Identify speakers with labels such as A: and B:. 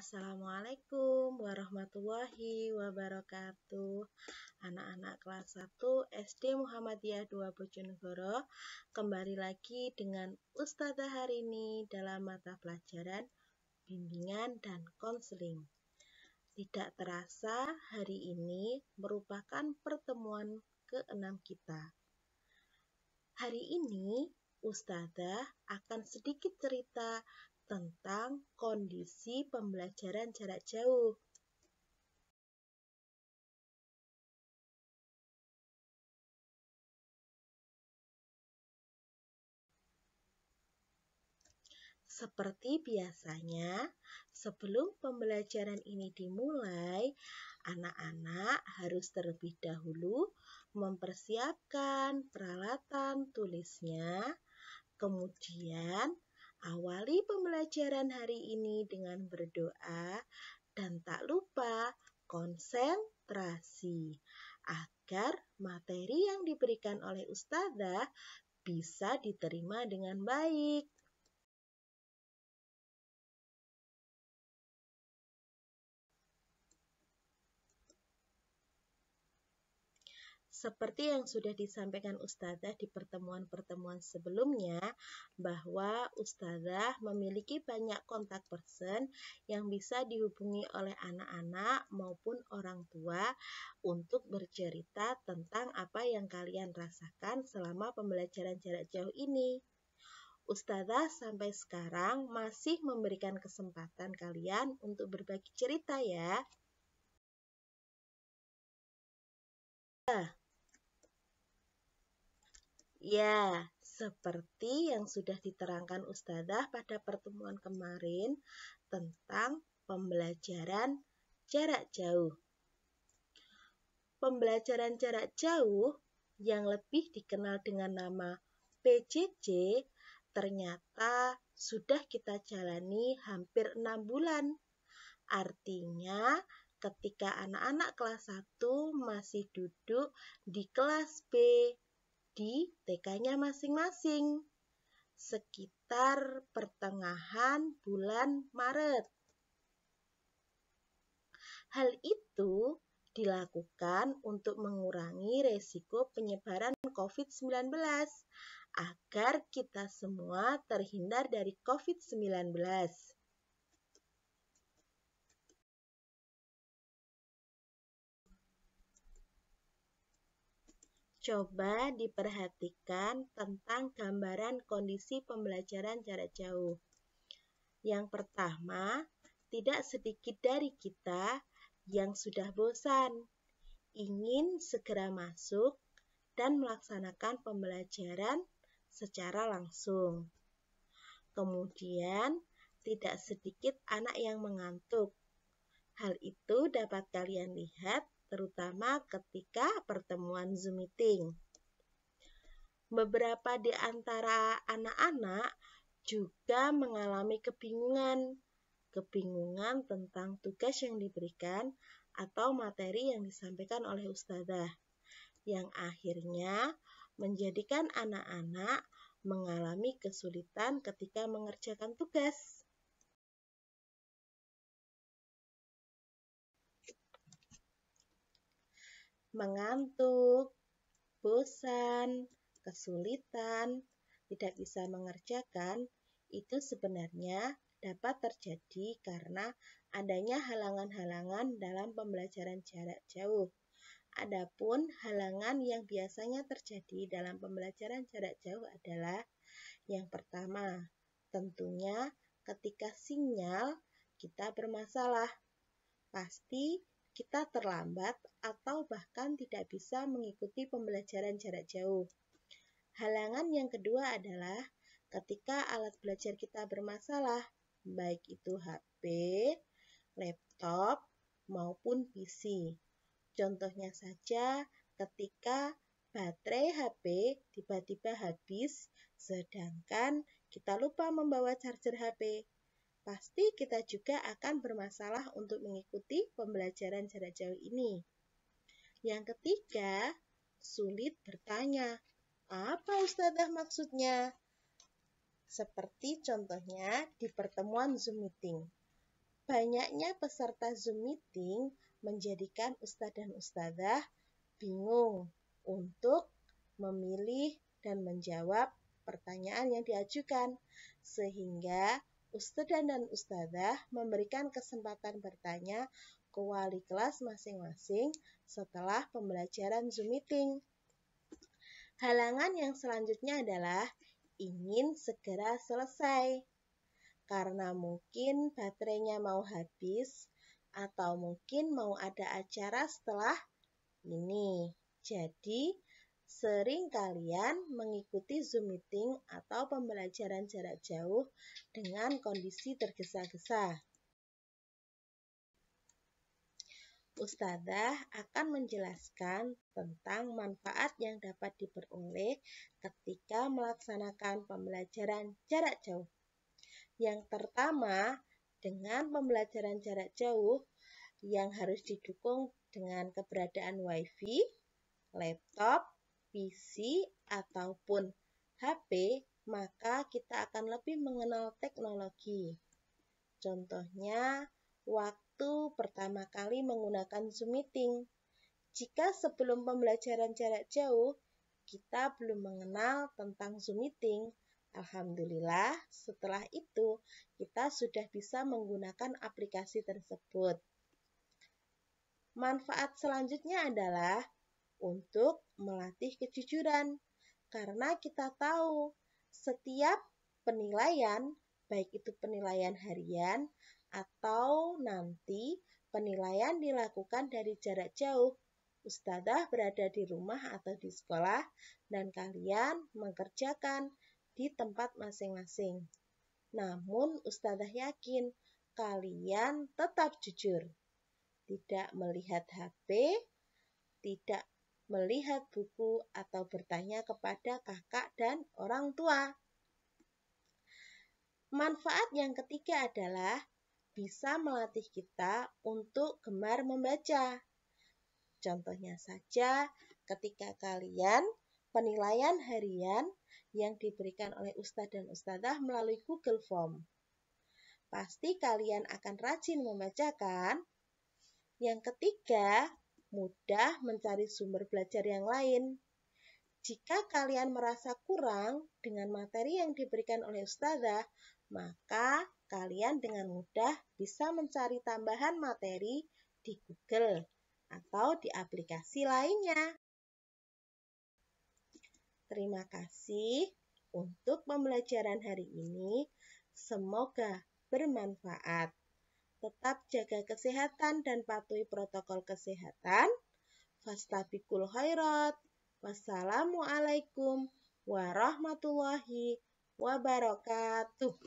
A: Assalamualaikum warahmatullahi wabarakatuh. Anak-anak kelas 1 SD Muhammadiyah 2 Bojonegoro, kembali lagi dengan Ustazah hari ini dalam mata pelajaran bimbingan dan konseling. Tidak terasa hari ini merupakan pertemuan ke-6 kita. Hari ini Ustazah akan sedikit cerita tentang kondisi pembelajaran jarak jauh. Seperti biasanya, sebelum pembelajaran ini dimulai, anak-anak harus terlebih dahulu mempersiapkan peralatan tulisnya. Kemudian, awali pembelajaran hari ini dengan berdoa dan tak lupa konsentrasi agar materi yang diberikan oleh Ustazah bisa diterima dengan baik. Seperti yang sudah disampaikan Ustazah di pertemuan-pertemuan sebelumnya, bahwa Ustazah memiliki banyak kontak person yang bisa dihubungi oleh anak-anak maupun orang tua untuk bercerita tentang apa yang kalian rasakan selama pembelajaran jarak jauh ini. Ustazah sampai sekarang masih memberikan kesempatan kalian untuk berbagi cerita ya. Ya, seperti yang sudah diterangkan Ustazah pada pertemuan kemarin tentang pembelajaran jarak jauh. Pembelajaran jarak jauh yang lebih dikenal dengan nama PJJ ternyata sudah kita jalani hampir 6 bulan. Artinya, ketika anak-anak kelas 1 masih duduk di kelas B, di TK-nya masing-masing, sekitar pertengahan bulan Maret. Hal itu dilakukan untuk mengurangi resiko penyebaran COVID-19 agar kita semua terhindar dari COVID-19. Coba diperhatikan tentang gambaran kondisi pembelajaran jarak jauh. Yang pertama, tidak sedikit dari kita yang sudah bosan, ingin segera masuk dan melaksanakan pembelajaran secara langsung. Kemudian, tidak sedikit anak yang mengantuk. Hal itu dapat kalian lihat terutama ketika pertemuan Zoom meeting. Beberapa di antara anak-anak juga mengalami kebingungan tentang tugas yang diberikan atau materi yang disampaikan oleh Ustazah, yang akhirnya menjadikan anak-anak mengalami kesulitan ketika mengerjakan tugas. Mengantuk, bosan, kesulitan, tidak bisa mengerjakan, itu sebenarnya dapat terjadi karena adanya halangan-halangan dalam pembelajaran jarak jauh. Adapun halangan yang biasanya terjadi dalam pembelajaran jarak jauh adalah yang pertama, tentunya ketika sinyal kita bermasalah. Pasti kita terlambat atau bahkan tidak bisa mengikuti pembelajaran jarak jauh. Halangan yang kedua adalah ketika alat belajar kita bermasalah, baik itu HP, laptop, maupun PC. Contohnya saja ketika baterai HP tiba-tiba habis, sedangkan kita lupa membawa charger HP. Pasti kita juga akan bermasalah untuk mengikuti pembelajaran jarak jauh ini. Yang ketiga, sulit bertanya, apa Ustazah maksudnya? Seperti contohnya di pertemuan Zoom meeting. Banyaknya peserta Zoom meeting menjadikan Ustadz dan Ustadzah bingung untuk memilih dan menjawab pertanyaan yang diajukan, sehingga Ustadz dan Ustadzah memberikan kesempatan bertanya ke wali kelas masing-masing setelah pembelajaran Zoom meeting. Halangan yang selanjutnya adalah ingin segera selesai, karena mungkin baterainya mau habis atau mungkin mau ada acara setelah ini. Jadi, sering kalian mengikuti Zoom meeting atau pembelajaran jarak jauh dengan kondisi tergesa-gesa. Ustadzah akan menjelaskan tentang manfaat yang dapat diperoleh ketika melaksanakan pembelajaran jarak jauh. Yang pertama, dengan pembelajaran jarak jauh yang harus didukung dengan keberadaan WiFi, laptop, PC, ataupun HP, maka kita akan lebih mengenal teknologi. Contohnya, waktu pertama kali menggunakan Zoom meeting. Jika sebelum pembelajaran jarak jauh, kita belum mengenal tentang Zoom meeting, alhamdulillah setelah itu kita sudah bisa menggunakan aplikasi tersebut. Manfaat selanjutnya adalah untuk melatih kejujuran, karena kita tahu setiap penilaian, baik itu penilaian harian atau nanti penilaian dilakukan dari jarak jauh. Ustadzah berada di rumah atau di sekolah dan kalian mengerjakan di tempat masing-masing. Namun Ustadzah yakin kalian tetap jujur, tidak melihat HP, tidak melihat buku atau bertanya kepada kakak dan orang tua. Manfaat yang ketiga adalah bisa melatih kita untuk gemar membaca. Contohnya saja ketika kalian penilaian harian yang diberikan oleh Ustadz dan Ustadzah melalui Google Form. Pasti kalian akan rajin membacakan. Yang ketiga, mudah mencari sumber belajar yang lain. Jika kalian merasa kurang dengan materi yang diberikan oleh Ustadzah, maka kalian dengan mudah bisa mencari tambahan materi di Google atau di aplikasi lainnya. Terima kasih untuk pembelajaran hari ini. Semoga bermanfaat. Tetap jaga kesehatan dan patuhi protokol kesehatan. Fastabiqul khairat. Wassalamualaikum warahmatullahi wabarakatuh.